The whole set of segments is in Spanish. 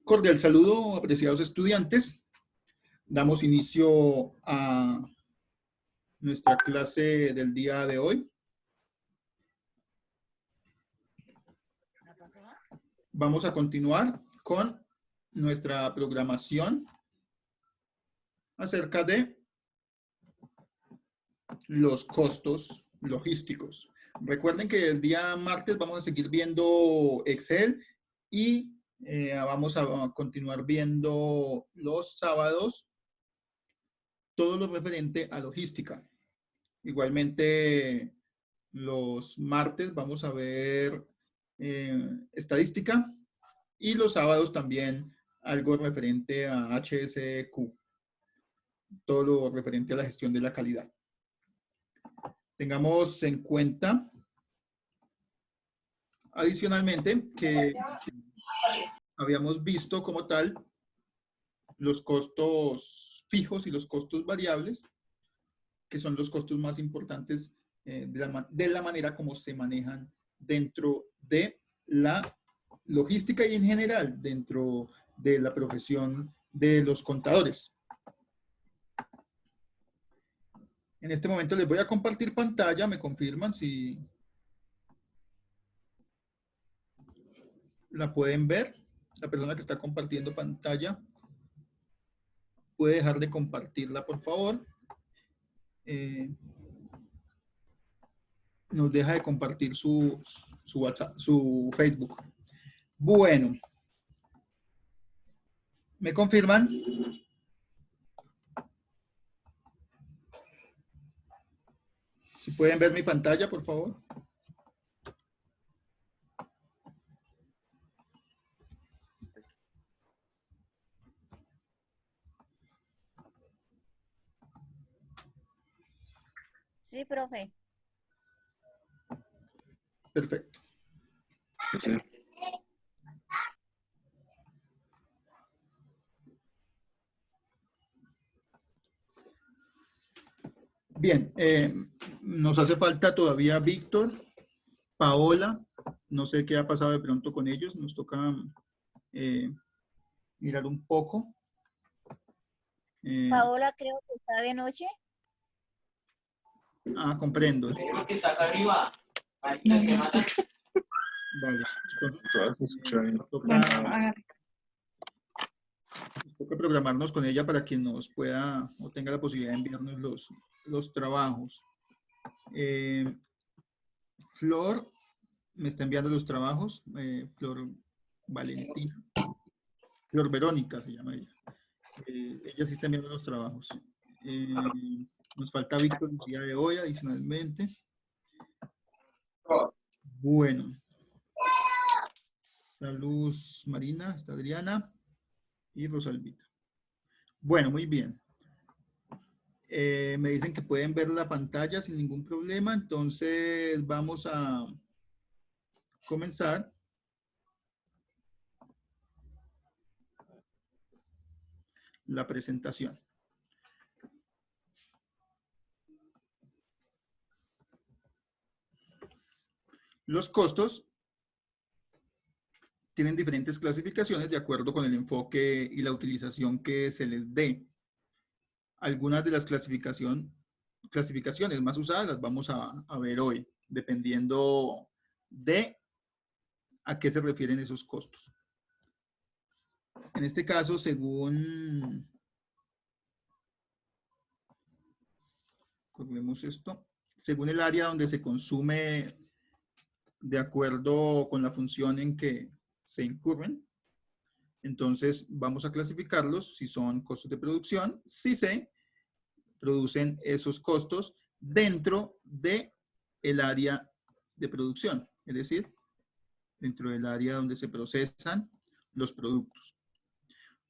Cordial saludo, apreciados estudiantes. Damos inicio a nuestra clase del día de hoy. Vamos a continuar con nuestra programación acerca de los costos logísticos. Recuerden que el día martes vamos a seguir viendo Excel y vamos a continuar viendo los sábados todo lo referente a logística. Igualmente, los martes vamos a ver estadística y los sábados también algo referente a HSQ, todo lo referente a la gestión de la calidad. Tengamos en cuenta, adicionalmente, que habíamos visto como tal los costos fijos y los costos variables, que son los costos más importantes de la manera como se manejan dentro de la logística y en general dentro de la profesión de los contadores. En este momento les voy a compartir pantalla, me confirman si la pueden ver. La persona que está compartiendo pantalla puede dejar de compartirla, por favor. Nos deja de compartir su WhatsApp, su Facebook. Bueno. ¿Me confirman? Si pueden ver mi pantalla, por favor. Sí, profe. Perfecto. Sí. Bien, nos hace falta todavía Víctor, Paola, no sé qué ha pasado de pronto con ellos, nos toca mirar un poco. Paola creo que está de noche. Comprendo. Creo que está acá arriba. Vale, entonces toca programarnos con ella para que nos pueda o tenga la posibilidad de enviarnos los trabajos. Flor me está enviando los trabajos, Flor Valentina, Flor Verónica se llama ella. Ella sí está enviando los trabajos. Nos falta Víctor el día de hoy adicionalmente. Bueno. Está Luz Marina, está Adriana y Rosalvita. Bueno, muy bien. Me dicen que pueden ver la pantalla sin ningún problema, entonces vamos a comenzar. La presentación. Los costos tienen diferentes clasificaciones de acuerdo con el enfoque y la utilización que se les dé. Algunas de las clasificaciones más usadas las vamos a ver hoy, dependiendo de a qué se refieren esos costos. En este caso, según el área donde se consume de acuerdo con la función en que se incurren, entonces vamos a clasificarlos si son costos de producción, si se producen esos costos dentro de el área de producción, es decir, dentro del área donde se procesan los productos.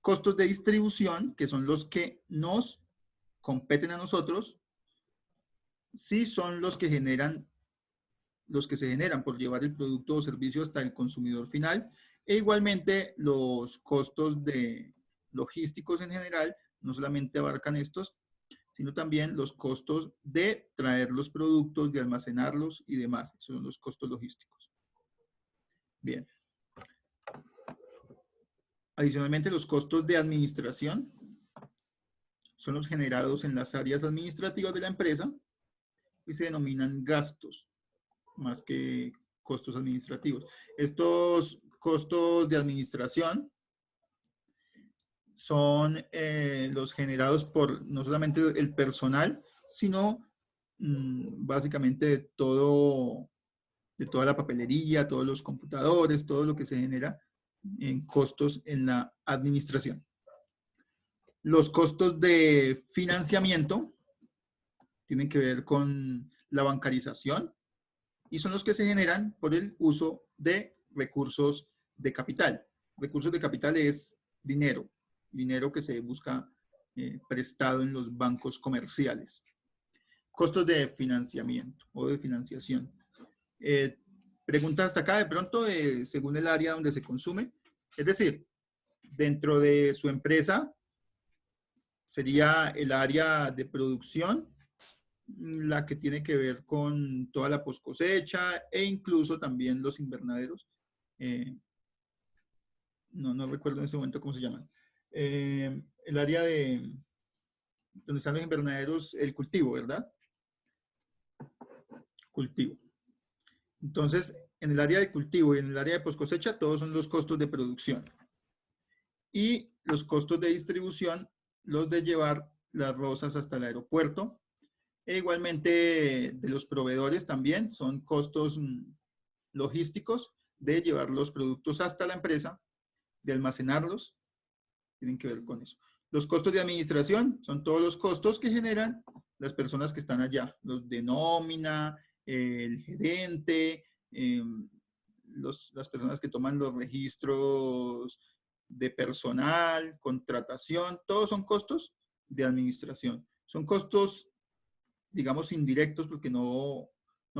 Costos de distribución, que son los que nos competen a nosotros, sí son los que se generan por llevar el producto o servicio hasta el consumidor final, e igualmente los costos de logísticos en general no solamente abarcan estos, sino también los costos de traer los productos, de almacenarlos y demás. Esos son los costos logísticos. Bien. Adicionalmente, los costos de administración son los generados en las áreas administrativas de la empresa y se denominan gastos más que costos administrativos. Estos costos de administración son los generados por no solamente el personal, sino básicamente de toda la papelería, todos los computadores, todo lo que se genera en costos en la administración. Los costos de financiamiento tienen que ver con la bancarización y son los que se generan por el uso de recursos de capital. Recursos de capital es dinero que se busca prestado en los bancos comerciales. Costos de financiamiento o de financiación. Preguntas hasta acá de pronto según el área donde se consume. Es decir, dentro de su empresa sería el área de producción, la que tiene que ver con toda la post cosecha e incluso también los invernaderos. No recuerdo en ese momento cómo se llaman. El área de donde están los invernaderos, el cultivo, ¿verdad? Cultivo. Entonces, en el área de cultivo y en el área de post cosecha, todos son los costos de producción. Y los costos de distribución, los de llevar las rosas hasta el aeropuerto. E igualmente de los proveedores también, son costos logísticos de llevar los productos hasta la empresa, de almacenarlos, tienen que ver con eso. Los costos de administración son todos los costos que generan las personas que están allá, los de nómina, el gerente, las personas que toman los registros de personal, contratación, todos son costos de administración. Son costos, digamos, indirectos porque no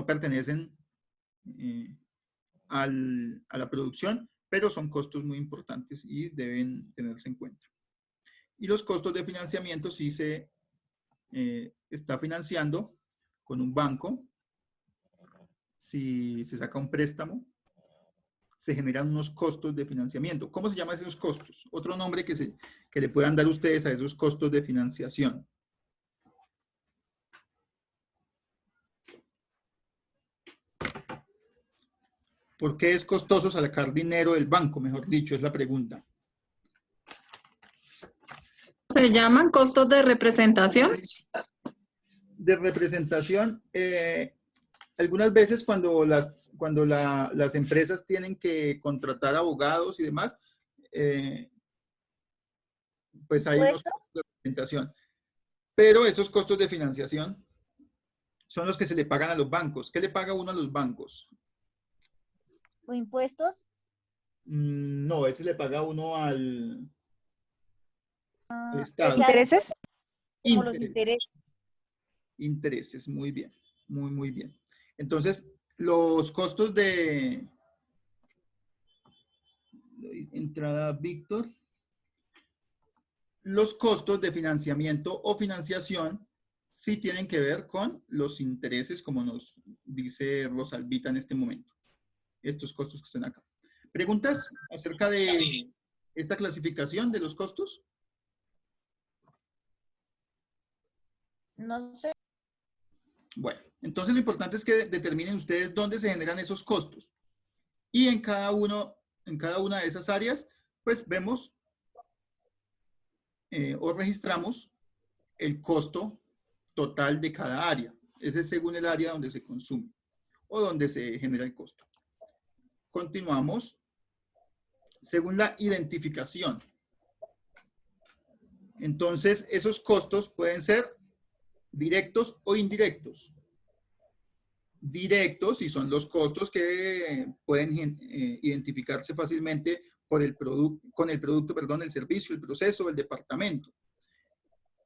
pertenecen a la producción, pero son costos muy importantes y deben tenerse en cuenta. Y los costos de financiamiento, si se está financiando con un banco, si se saca un préstamo, se generan unos costos de financiamiento. ¿Cómo se llaman esos costos? Otro nombre que le puedan dar ustedes a esos costos de financiación. ¿Por qué es costoso sacar dinero del banco? Mejor dicho, es la pregunta. ¿Se llaman costos de representación? De representación, algunas veces cuando las empresas tienen que contratar abogados y demás, pues hay unos costos de representación. Pero esos costos de financiación son los que se le pagan a los bancos. ¿Qué le paga uno a los bancos? ¿O impuestos? No, ese le paga uno al Estado. ¿Intereses? Como los intereses. Intereses, muy bien, muy bien. Entonces, los costos de entrada Víctor, los costos de financiamiento o financiación sí tienen que ver con los intereses, como nos dice Rosalvita en este momento. Estos costos que están acá. ¿Preguntas acerca de esta clasificación de los costos? No sé. Bueno, entonces lo importante es que determinen ustedes dónde se generan esos costos. Y en cada una de esas áreas, pues vemos o registramos el costo total de cada área. Ese es según el área donde se consume o donde se genera el costo. Continuamos. Según la identificación. Entonces, esos costos pueden ser directos o indirectos. Directos, y son los costos que pueden identificarse fácilmente con el producto, el servicio, el proceso, el departamento.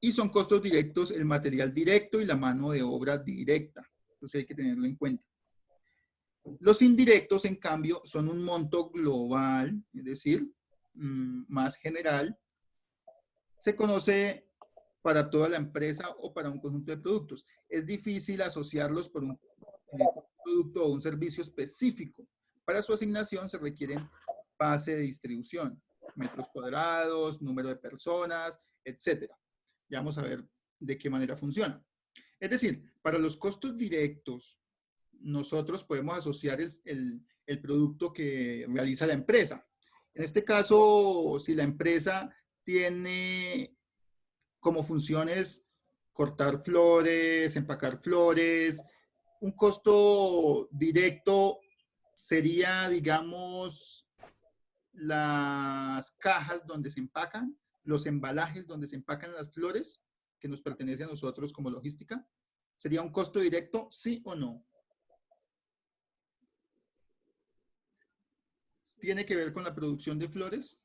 Y son costos directos el material directo y la mano de obra directa. Entonces hay que tenerlo en cuenta. Los indirectos, en cambio, son un monto global, es decir, más general. Se conoce para toda la empresa o para un conjunto de productos. Es difícil asociarlos por un producto o un servicio específico. Para su asignación se requieren base de distribución. metros cuadrados, número de personas, etcétera. Ya vamos a ver de qué manera funciona. Es decir, para los costos directos, nosotros podemos asociar el producto que realiza la empresa. En este caso, si la empresa tiene como funciones cortar flores, empacar flores, un costo directo sería, digamos, las cajas donde se empacan, los embalajes donde se empacan las flores, que nos pertenece a nosotros como logística. ¿Sería un costo directo, sí o no? ¿Tiene que ver con la producción de flores?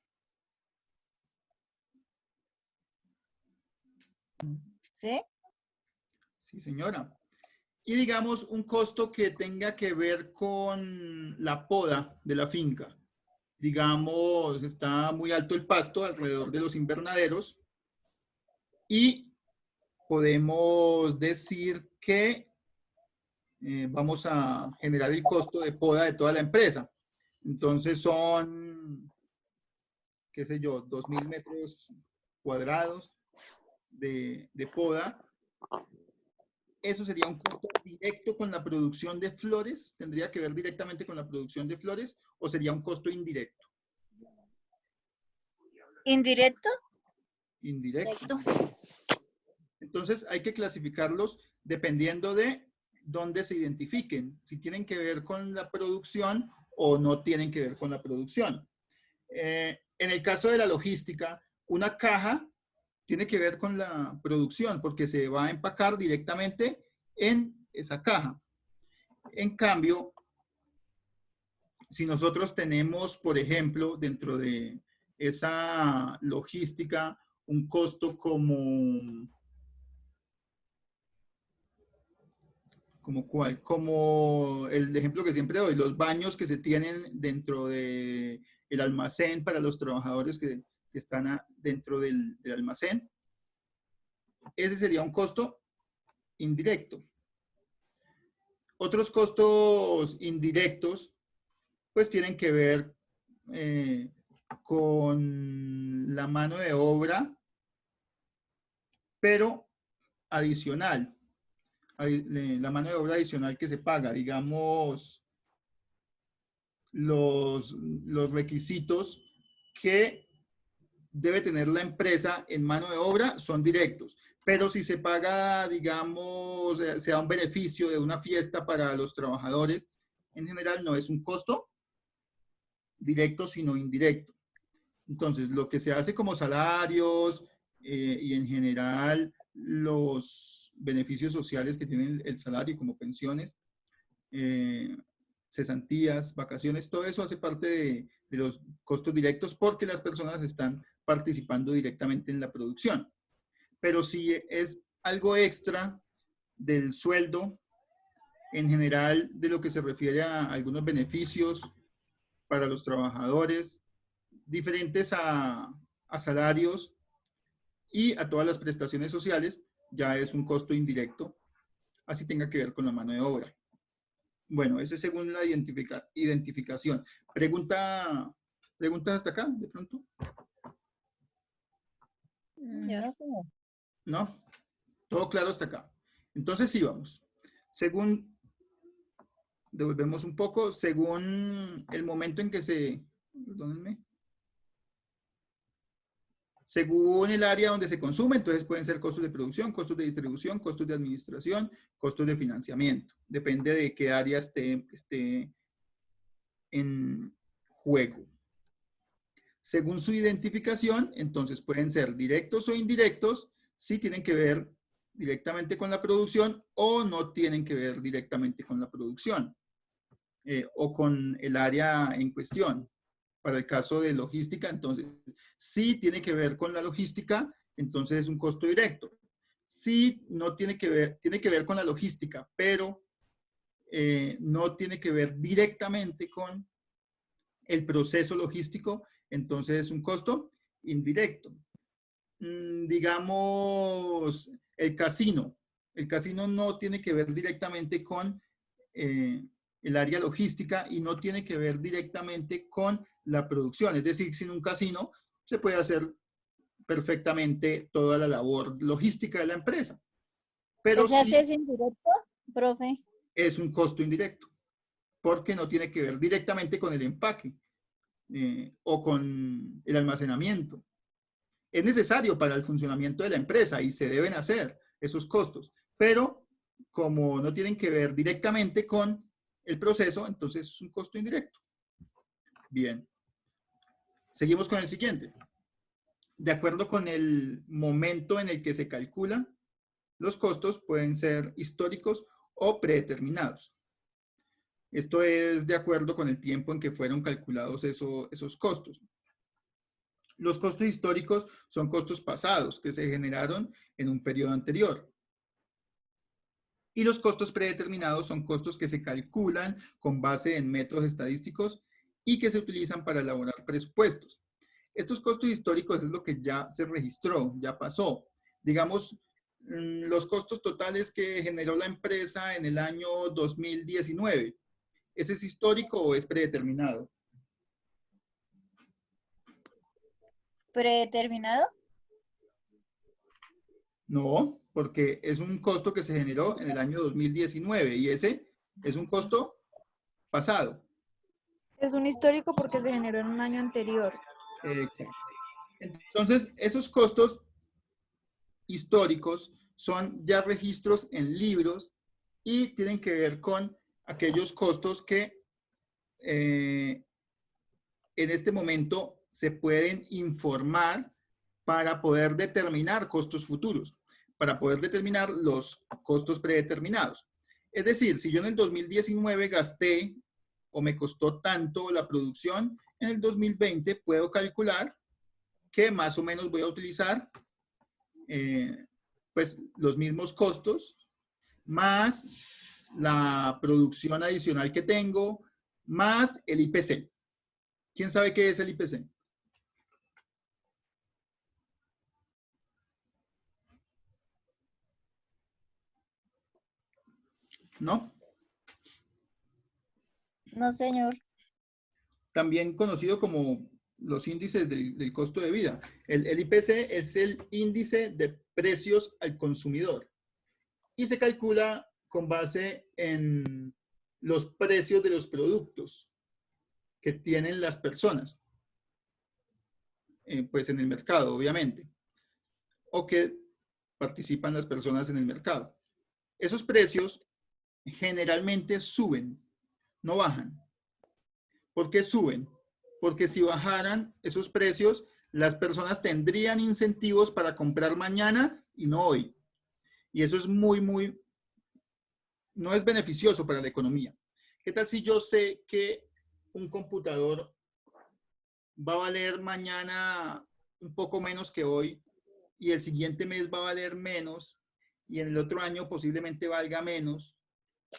¿Sí? Sí, señora. Y digamos un costo que tenga que ver con la poda de la finca. Digamos, está muy alto el pasto alrededor de los invernaderos y podemos decir que vamos a generar el costo de poda de toda la empresa. Entonces son, qué sé yo, 2.000 metros cuadrados de poda. Eso sería un costo directo con la producción de flores. ¿Tendría que ver directamente con la producción de flores o sería un costo indirecto? ¿Indirecto? Indirecto. Directo. Entonces hay que clasificarlos dependiendo de dónde se identifiquen, si tienen que ver con la producción o no tienen que ver con la producción. En el caso de la logística, una caja tiene que ver con la producción porque se va a empacar directamente en esa caja. En cambio, si nosotros tenemos, por ejemplo, dentro de esa logística, un costo como cuál, como el ejemplo que siempre doy, los baños que se tienen dentro de el almacén para los trabajadores que están dentro del almacén. Ese sería un costo indirecto. Otros costos indirectos, pues tienen que ver con la mano de obra, pero adicional. La mano de obra adicional que se paga, digamos, los requisitos que debe tener la empresa en mano de obra son directos. Pero si se paga, digamos, se da un beneficio de una fiesta para los trabajadores, en general no es un costo directo, sino indirecto. Entonces, lo que se hace como salarios y en general los beneficios sociales que tiene el salario, como pensiones, cesantías, vacaciones, todo eso hace parte de los costos directos porque las personas están participando directamente en la producción. Pero si es algo extra del sueldo, en general de lo que se refiere a algunos beneficios para los trabajadores, diferentes a salarios y a todas las prestaciones sociales, ya es un costo indirecto, así tenga que ver con la mano de obra. Bueno, ese es según la identificación. ¿Preguntas hasta acá, de pronto? Yo no sé. ¿No? Todo claro hasta acá. Entonces sí vamos. Según, devolvemos un poco, según el momento en que perdónenme, según el área donde se consume, entonces pueden ser costos de producción, costos de distribución, costos de administración, costos de financiamiento. Depende de qué área esté en juego. Según su identificación, entonces pueden ser directos o indirectos, si tienen que ver directamente con la producción o no tienen que ver directamente con la producción o con el área en cuestión. Para el caso de logística, entonces, si tiene que ver con la logística, entonces es un costo directo. Si no tiene que ver con la logística, pero no tiene que ver directamente con el proceso logístico, entonces es un costo indirecto. Digamos, el casino. El casino no tiene que ver directamente con el área logística y no tiene que ver directamente con la producción. Es decir, sin un casino se puede hacer perfectamente toda la labor logística de la empresa. Pero ¿Ese sí es indirecto, profe? es un costo indirecto, porque no tiene que ver directamente con el empaque o con el almacenamiento. Es necesario para el funcionamiento de la empresa y se deben hacer esos costos, pero como no tienen que ver directamente con el proceso, entonces es un costo indirecto. Bien. Seguimos con el siguiente. De acuerdo con el momento en el que se calcula, los costos pueden ser históricos o predeterminados. Esto es de acuerdo con el tiempo en que fueron calculados esos costos. Los costos históricos son costos pasados que se generaron en un periodo anterior. Y los costos predeterminados son costos que se calculan con base en métodos estadísticos y que se utilizan para elaborar presupuestos. Estos costos históricos es lo que ya se registró, ya pasó. Digamos, los costos totales que generó la empresa en el año 2019. ¿Ese es histórico o es predeterminado? ¿Predeterminado? No, porque es un costo que se generó en el año 2019 y ese es un costo pasado. Es un histórico porque se generó en un año anterior. Exacto. Entonces, esos costos históricos son ya registros en libros y tienen que ver con aquellos costos que en este momento se pueden informar para poder determinar costos futuros, para poder determinar los costos predeterminados. Es decir, si yo en el 2019 gasté o me costó tanto la producción, en el 2020 puedo calcular que más o menos voy a utilizar pues los mismos costos más la producción adicional que tengo más el IPC. ¿Quién sabe qué es el IPC? ¿No? No, señor. También conocido como los índices del costo de vida. El IPC es el índice de precios al consumidor y se calcula con base en los precios de los productos que tienen las personas, pues en el mercado, obviamente, o que participan las personas en el mercado. Esos precios generalmente suben, no bajan. ¿Por qué suben? Porque si bajaran esos precios, las personas tendrían incentivos para comprar mañana y no hoy. Y eso es no es beneficioso para la economía. ¿Qué tal si yo sé que un computador va a valer mañana un poco menos que hoy y el siguiente mes va a valer menos y en el otro año posiblemente valga menos?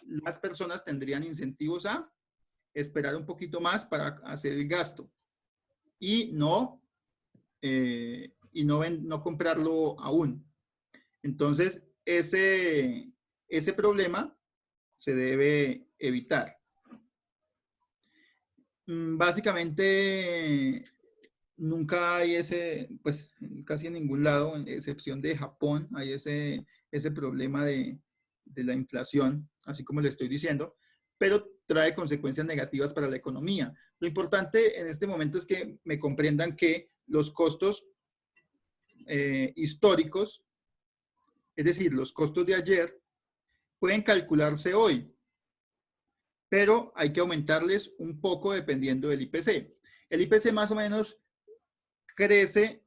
Las personas tendrían incentivos a esperar un poquito más para hacer el gasto y no comprarlo aún. Entonces, ese problema se debe evitar. Básicamente, nunca hay pues casi en ningún lado, en excepción de Japón, hay ese problema de la inflación, así como le estoy diciendo, pero trae consecuencias negativas para la economía. Lo importante en este momento es que me comprendan que los costos históricos, es decir, los costos de ayer, pueden calcularse hoy, pero hay que aumentarles un poco dependiendo del IPC. El IPC más o menos crece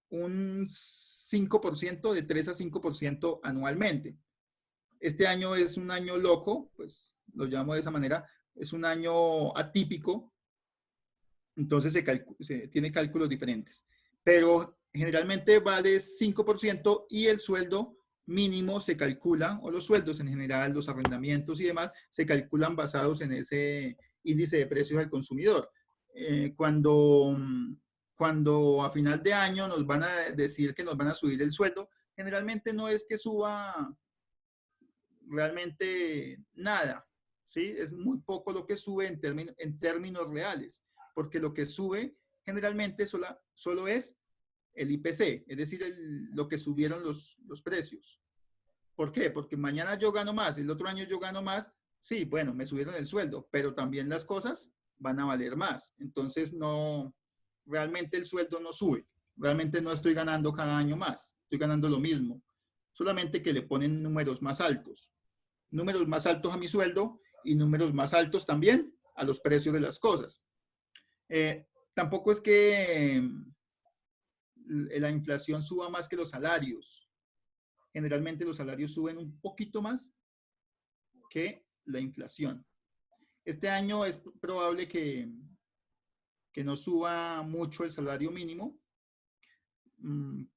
un 5%, de 3 a 5% anualmente. Este año es un año loco, pues lo llamo de esa manera, es un año atípico, entonces se tiene cálculos diferentes. Pero generalmente vale 5% y el sueldo mínimo se calcula, o los sueldos en general, los arrendamientos y demás, se calculan basados en ese índice de precios al consumidor. Cuando a final de año nos van a decir que nos van a subir el sueldo, generalmente no es que suba realmente nada. ¿sí? Es muy poco lo que sube en términos reales, porque lo que sube generalmente solo es el IPC, es decir, lo que subieron los precios. ¿Por qué? Porque mañana yo gano más, el otro año yo gano más, sí, bueno, me subieron el sueldo, pero también las cosas van a valer más. Entonces, no, realmente el sueldo no sube, realmente no estoy ganando cada año más, estoy ganando lo mismo, solamente que le ponen números más altos a mi sueldo y números más altos también a los precios de las cosas. Tampoco es que la inflación suba más que los salarios. Generalmente los salarios suben un poquito más que la inflación. Este año es probable que no suba mucho el salario mínimo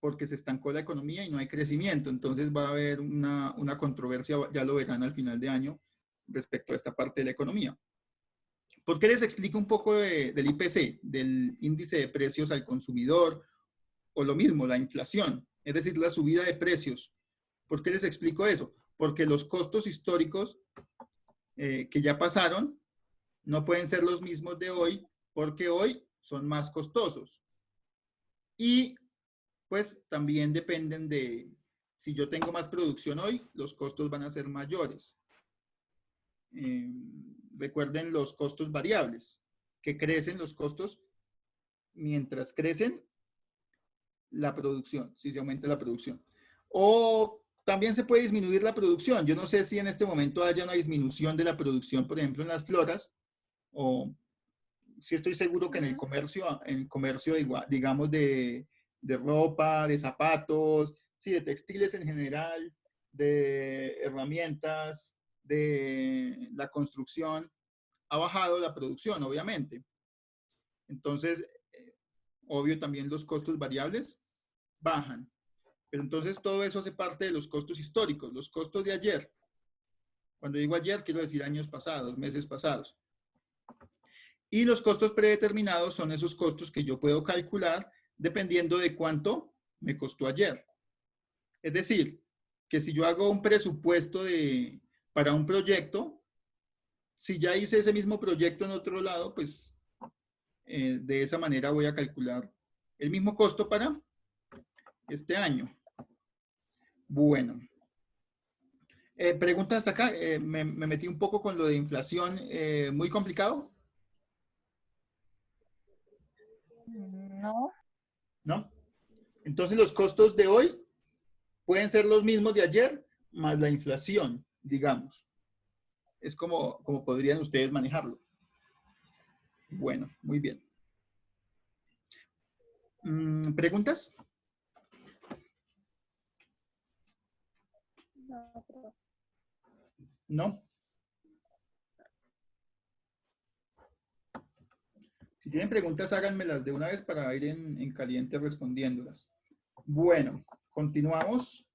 porque se estancó la economía y no hay crecimiento. Entonces va a haber una controversia, ya lo verán al final de año, respecto a esta parte de la economía. ¿Por qué les explico un poco del IPC, del índice de precios al consumidor, o lo mismo, la inflación, es decir, la subida de precios? ¿Por qué les explico eso? Porque los costos históricos que ya pasaron no pueden ser los mismos de hoy, porque hoy son más costosos. Y pues también dependen de, si yo tengo más producción hoy, los costos van a ser mayores. Recuerden los costos variables, que crecen los costos mientras crecen la producción, si se aumenta la producción. O también se puede disminuir la producción. Yo no sé si en este momento haya una disminución de la producción, por ejemplo, en las floras, o sí estoy seguro que en el comercio igual, digamos, de ropa, de zapatos, sí, de textiles en general, de herramientas, de la construcción, ha bajado la producción, obviamente. Entonces, obvio, también los costos variables bajan. Pero entonces todo eso hace parte de los costos históricos, los costos de ayer. Cuando digo ayer, quiero decir años pasados, meses pasados. Y los costos predeterminados son esos costos que yo puedo calcular dependiendo de cuánto me costó ayer. Es decir, que si yo hago un presupuesto para un proyecto, si ya hice ese mismo proyecto en otro lado, pues de esa manera voy a calcular el mismo costo para este año. Bueno. Pregunta hasta acá. Me metí un poco con lo de inflación. ¿Muy complicado? No. ¿No? Entonces los costos de hoy pueden ser los mismos de ayer, más la inflación, digamos. Es como podrían ustedes manejarlo. Bueno, muy bien. ¿Preguntas? ¿No? Si tienen preguntas, háganmelas de una vez para ir en caliente respondiéndolas. Bueno, continuamos.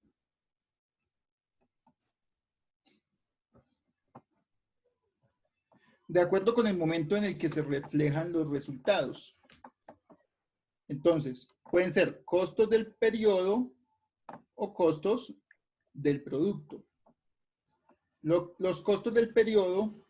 De acuerdo con el momento en el que se reflejan los resultados. Entonces, pueden ser costos del periodo o costos del producto. Los costos del periodo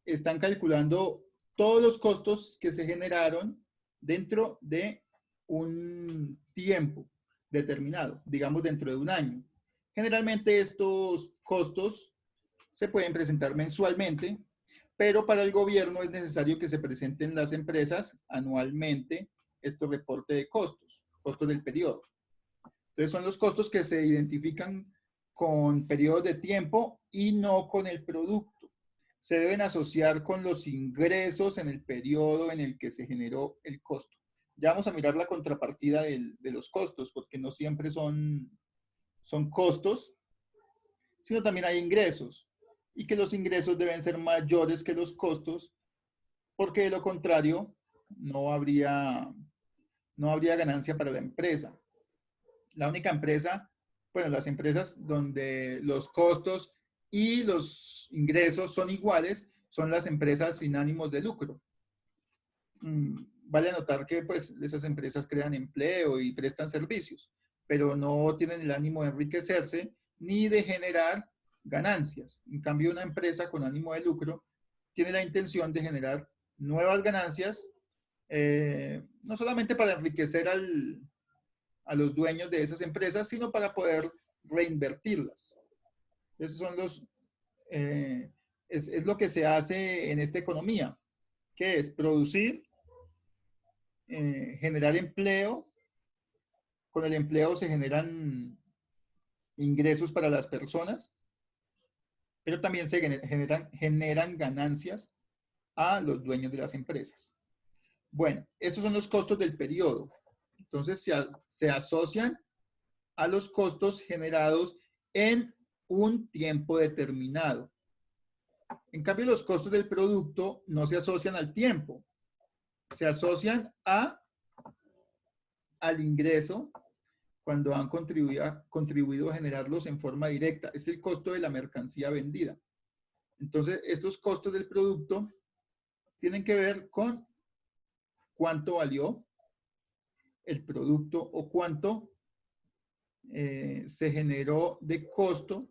están calculando todos los costos que se generaron dentro de un tiempo determinado, digamos dentro de un año. Generalmente estos costos se pueden presentar mensualmente, pero para el gobierno es necesario que se presenten las empresas anualmente estos reportes de costos del periodo. Entonces son los costos que se identifican con periodos de tiempo y no con el producto. Se deben asociar con los ingresos en el periodo en el que se generó el costo. Ya vamos a mirar la contrapartida de los costos, porque no siempre son costos, sino también hay ingresos. Y que los ingresos deben ser mayores que los costos, porque de lo contrario no habría ganancia para la empresa. La única empresa, bueno, las empresas donde los costos y los ingresos son iguales, son las empresas sin ánimos de lucro. Vale notar que pues esas empresas crean empleo y prestan servicios, pero no tienen el ánimo de enriquecerse ni de generar ganancias. En cambio, una empresa con ánimo de lucro tiene la intención de generar nuevas ganancias, no solamente para enriquecer a los dueños de esas empresas, sino para poder reinvertirlas. Esos son es lo que se hace en esta economía, que es producir, generar empleo. Con el empleo se generan ingresos para las personas, pero también se generan ganancias a los dueños de las empresas. Bueno, estos son los costos del periodo. Entonces se asocian a los costos generados en un tiempo determinado. En cambio, los costos del producto no se asocian al tiempo, se asocian al ingreso cuando han contribuido a generarlos en forma directa. Es el costo de la mercancía vendida. Entonces, estos costos del producto tienen que ver con cuánto valió el producto o cuánto se generó de costo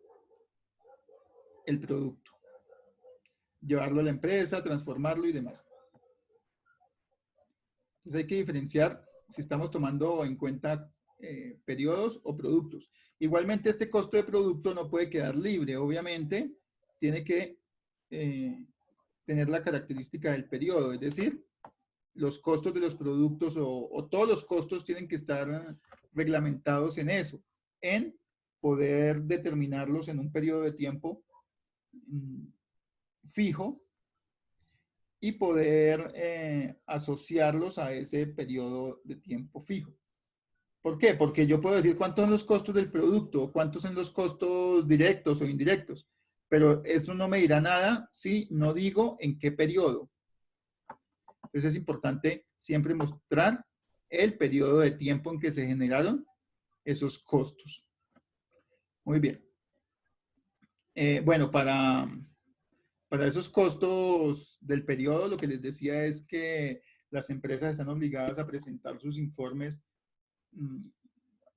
el producto. Llevarlo a la empresa, transformarlo y demás. Entonces hay que diferenciar si estamos tomando en cuenta periodos o productos. Igualmente este costo de producto no puede quedar libre, obviamente tiene que tener la característica del periodo, es decir, los costos de los productos o todos los costos tienen que estar reglamentados en eso, en poder determinarlos en un periodo de tiempo fijo y poder asociarlos a ese periodo de tiempo fijo. ¿Por qué? Porque yo puedo decir cuántos son los costos del producto, cuántos son los costos directos o indirectos, pero eso no me dirá nada si no digo en qué periodo. Entonces es importante siempre mostrar el periodo de tiempo en que se generaron esos costos. Muy bien. Bueno, para esos costos del periodo, lo que les decía es que las empresas están obligadas a presentar sus informes.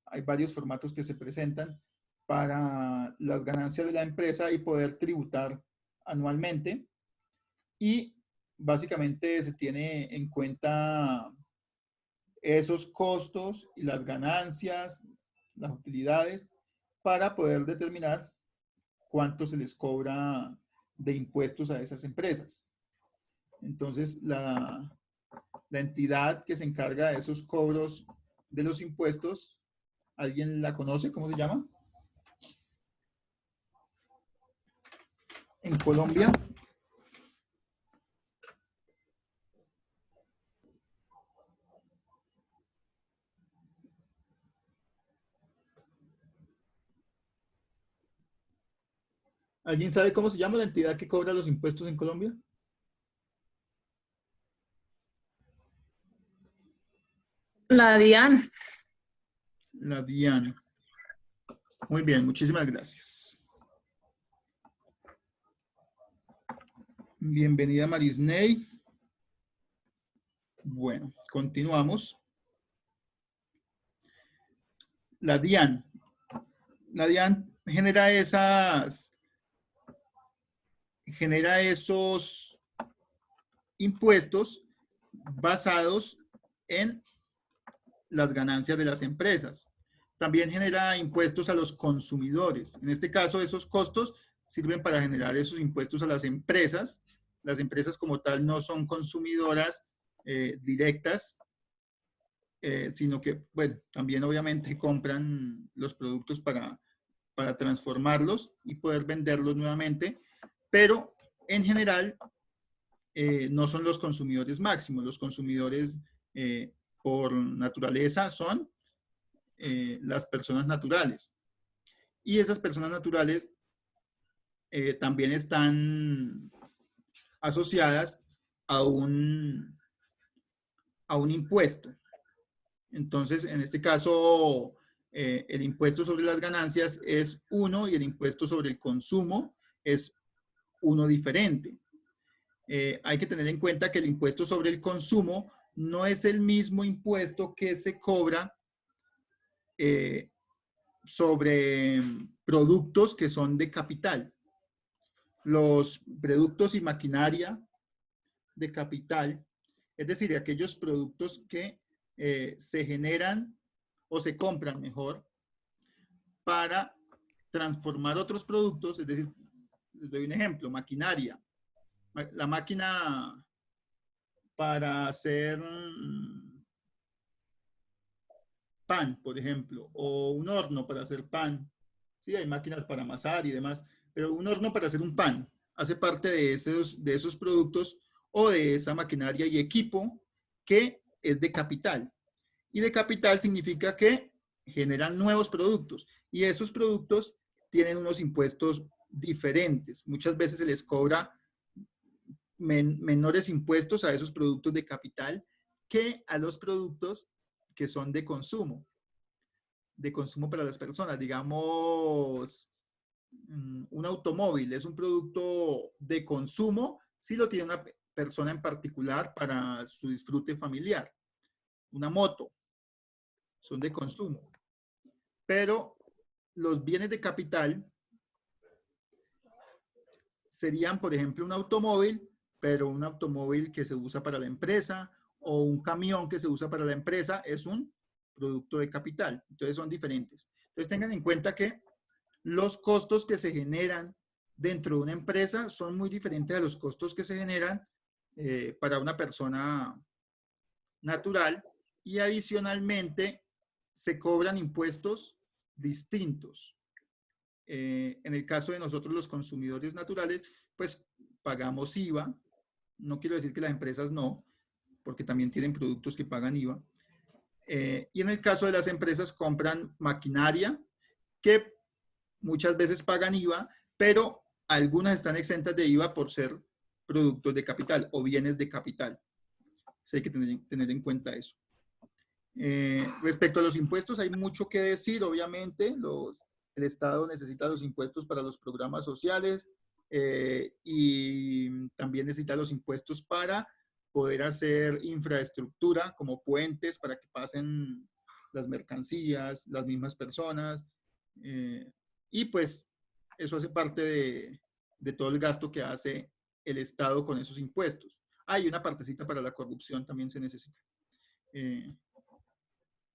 Hay varios formatos que se presentan para las ganancias de la empresa y poder tributar anualmente. Y básicamente se tiene en cuenta esos costos y las ganancias, las utilidades, para poder determinar cuánto se les cobra de impuestos a esas empresas. Entonces, la entidad que se encarga de esos cobros de los impuestos, ¿alguien la conoce? ¿Cómo se llama? En Colombia. ¿Alguien sabe cómo se llama la entidad que cobra los impuestos en Colombia? La DIAN. La DIAN. Muy bien, muchísimas gracias. Bienvenida Marisney. Bueno, continuamos. La DIAN. La DIAN genera esos impuestos basados en las ganancias de las empresas. También genera impuestos a los consumidores. En este caso, esos costos sirven para generar esos impuestos a las empresas. Las empresas como tal no son consumidoras directas, sino que, bueno, también obviamente compran los productos para transformarlos y poder venderlos nuevamente, pero en general no son los consumidores máximos. Los consumidores por naturaleza son las personas naturales. Y esas personas naturales también están asociadas a un impuesto. Entonces, en este caso, el impuesto sobre las ganancias es uno y el impuesto sobre el consumo es uno diferente. Hay que tener en cuenta que el impuesto sobre el consumo no es el mismo impuesto que se cobra sobre productos que son de capital. Los productos y maquinaria de capital, es decir, aquellos productos que se generan o se compran mejor para transformar otros productos, es decir, les doy un ejemplo, maquinaria. La máquina para hacer pan, por ejemplo, o un horno para hacer pan. Sí, hay máquinas para amasar y demás, pero un horno para hacer un pan hace parte de esos productos o de esa maquinaria y equipo que es de capital. Y de capital significa que generan nuevos productos y esos productos tienen unos impuestos diferentes. Muchas veces se les cobra menores impuestos a esos productos de capital que a los productos que son de consumo para las personas. Digamos, un automóvil es un producto de consumo si lo tiene una persona en particular para su disfrute familiar. Una moto son de consumo. Pero los bienes de capital serían, por ejemplo, un automóvil, pero un automóvil que se usa para la empresa o un camión que se usa para la empresa es un producto de capital. Entonces son diferentes. Entonces tengan en cuenta que los costos que se generan dentro de una empresa son muy diferentes a los costos que se generan para una persona natural y adicionalmente se cobran impuestos distintos. En el caso de nosotros los consumidores naturales, pues pagamos IVA. No quiero decir que las empresas no, porque también tienen productos que pagan IVA. Y en el caso de las empresas compran maquinaria que muchas veces pagan IVA, pero algunas están exentas de IVA por ser productos de capital o bienes de capital. Sí, hay que tener en cuenta eso. Respecto a los impuestos, hay mucho que decir, obviamente. El Estado necesita los impuestos para los programas sociales y también necesita los impuestos para poder hacer infraestructura como puentes para que pasen las mercancías, las mismas personas. Y pues eso hace parte de todo el gasto que hace el Estado con esos impuestos. Hay una partecita para la corrupción también se necesita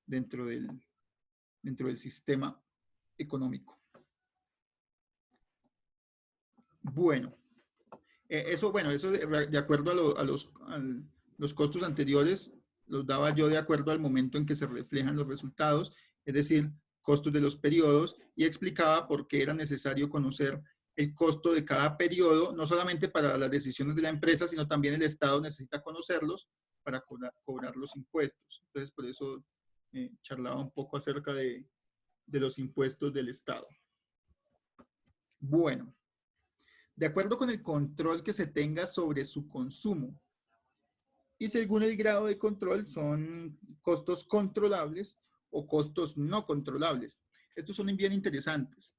dentro del sistema económico. Bueno, eso de acuerdo a los costos anteriores, los daba yo de acuerdo al momento en que se reflejan los resultados, es decir, costos de los periodos, y explicaba por qué era necesario conocer el costo de cada periodo, no solamente para las decisiones de la empresa, sino también el Estado necesita conocerlos para cobrar los impuestos. Entonces, por eso charlaba un poco acerca de los impuestos del Estado. Bueno, de acuerdo con el control que se tenga sobre su consumo y según el grado de control son costos controlables o costos no controlables. Estos son bien interesantes.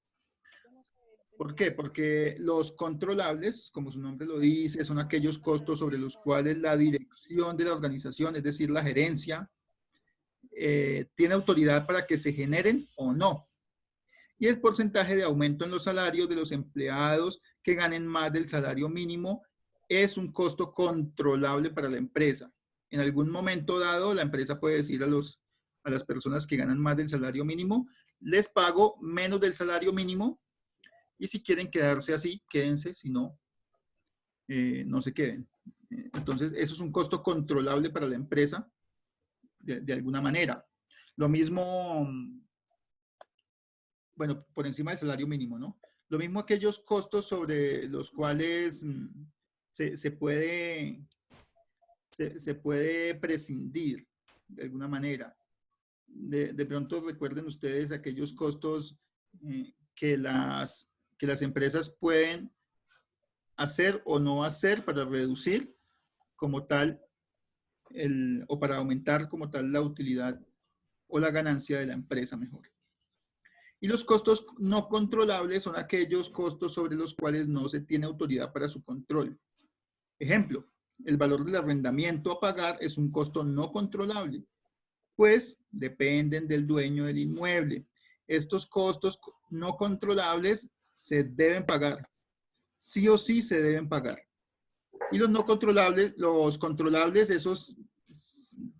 ¿Por qué? Porque los controlables, como su nombre lo dice, son aquellos costos sobre los cuales la dirección de la organización, es decir, la gerencia, tiene autoridad para que se generen o no. Y el porcentaje de aumento en los salarios de los empleados que ganen más del salario mínimo es un costo controlable para la empresa. En algún momento dado, la empresa puede decir a las personas que ganan más del salario mínimo, les pago menos del salario mínimo y si quieren quedarse así, quédense, si no, no se queden. Entonces, eso es un costo controlable para la empresa de alguna manera. Lo mismo, bueno, por encima del salario mínimo, ¿no? Lo mismo aquellos costos sobre los cuales se puede prescindir de alguna manera. De pronto recuerden ustedes aquellos costos que las empresas pueden hacer o no hacer para reducir como tal o para aumentar como tal la utilidad o la ganancia de la empresa mejor. Y los costos no controlables son aquellos costos sobre los cuales no se tiene autoridad para su control. Ejemplo, el valor del arrendamiento a pagar es un costo no controlable, pues dependen del dueño del inmueble. estos costos no controlables se deben pagar. Sí o sí se deben pagar. Y los no controlables, los controlables, esos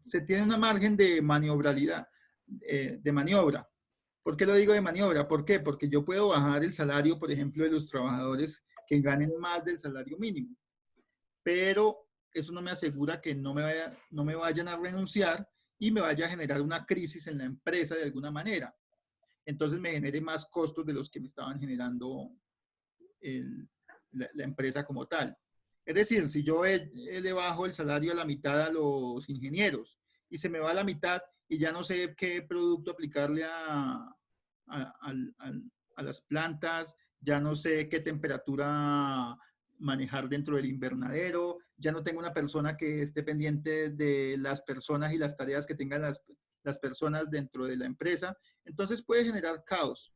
se tiene una margen de maniobrabilidad, de maniobra. ¿Por qué lo digo de maniobra? ¿Por qué? Porque yo puedo bajar el salario, por ejemplo, de los trabajadores que ganen más del salario mínimo. Pero eso no me asegura que no me vayan a renunciar y me vaya a generar una crisis en la empresa de alguna manera. Entonces me genere más costos de los que me estaban generando la empresa como tal. Es decir, si yo le bajo el salario a la mitad a los ingenieros y se me va a la mitad y ya no sé qué producto aplicarle a las plantas, ya no sé qué temperatura manejar dentro del invernadero, ya no tengo una persona que esté pendiente de las personas y las tareas que tengan las personas dentro de la empresa, entonces puede generar caos.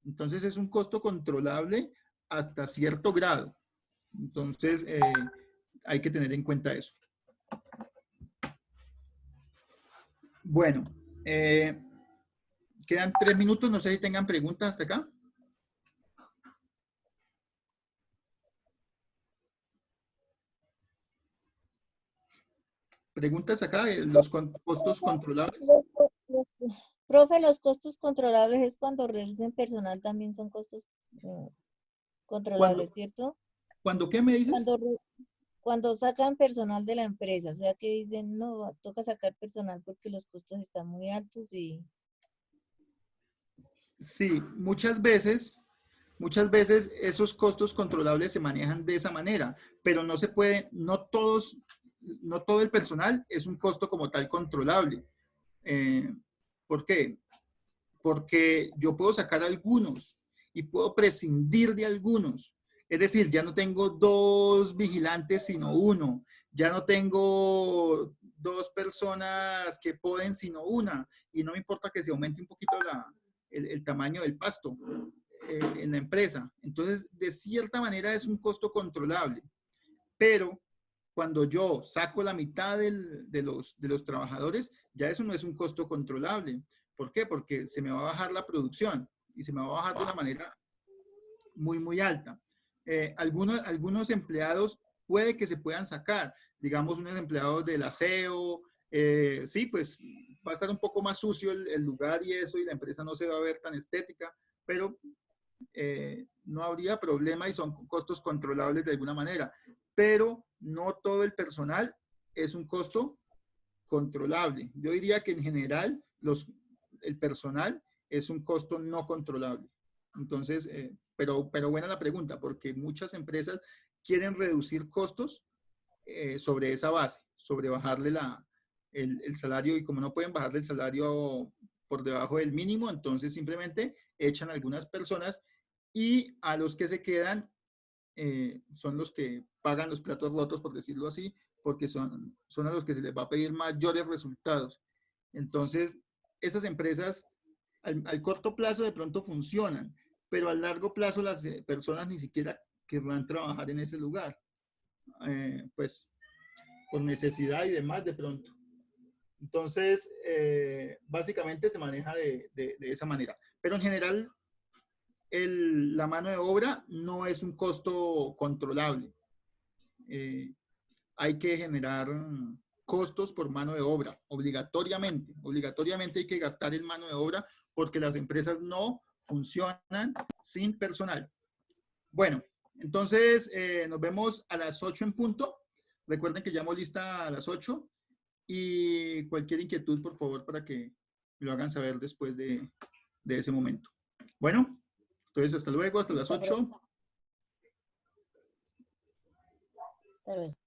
Entonces es un costo controlable hasta cierto grado. Entonces hay que tener en cuenta eso. Bueno, quedan 3 minutos, no sé si tengan preguntas hasta acá. ¿Preguntas acá de los costos controlables? Profe, los costos controlables es cuando reducen personal, también son costos controlables, ¿cierto? ¿Cuándo qué me dices? Cuando sacan personal de la empresa, o sea que dicen, no, toca sacar personal porque los costos están muy altos y... Sí, muchas veces esos costos controlables se manejan de esa manera, pero no se puede, no todo el personal es un costo como tal controlable. ¿Por qué? Porque yo puedo sacar algunos y puedo prescindir de algunos. Es decir, ya no tengo 2 vigilantes, sino 1. Ya no tengo 2 personas que pueden, sino 1. Y no me importa que se aumente un poquito el tamaño del pasto en la empresa. Entonces, de cierta manera es un costo controlable. Pero cuando yo saco la mitad de los trabajadores, ya eso no es un costo controlable. ¿Por qué? Porque se me va a bajar la producción y se me va a bajar de una manera muy, muy alta. Algunos empleados puede que se puedan sacar, digamos, unos empleados del aseo, sí, pues va a estar un poco más sucio el lugar y eso, y la empresa no se va a ver tan estética, pero no habría problema y son costos controlables de alguna manera. Pero no todo el personal es un costo controlable. Yo diría que en general el personal es un costo no controlable. Entonces, pero buena la pregunta, porque muchas empresas quieren reducir costos sobre esa base, sobre bajarle el salario, y como no pueden bajarle el salario por debajo del mínimo, entonces simplemente echan a algunas personas y a los que se quedan son los que pagan los platos rotos, por decirlo así, porque son a los que se les va a pedir mayores resultados. Entonces, esas empresas al corto plazo de pronto funcionan, pero a largo plazo las personas ni siquiera querrán trabajar en ese lugar, pues por necesidad y demás de pronto. Entonces, básicamente se maneja de esa manera. Pero en general, la mano de obra no es un costo controlable. Hay que generar costos por mano de obra, obligatoriamente. Obligatoriamente hay que gastar en mano de obra porque las empresas no funcionan sin personal. Bueno, entonces nos vemos a las 8 en punto. Recuerden que llamo lista a las 8 y cualquier inquietud, por favor, para que me lo hagan saber después de ese momento. Bueno, entonces hasta luego, hasta las 8. Hasta luego.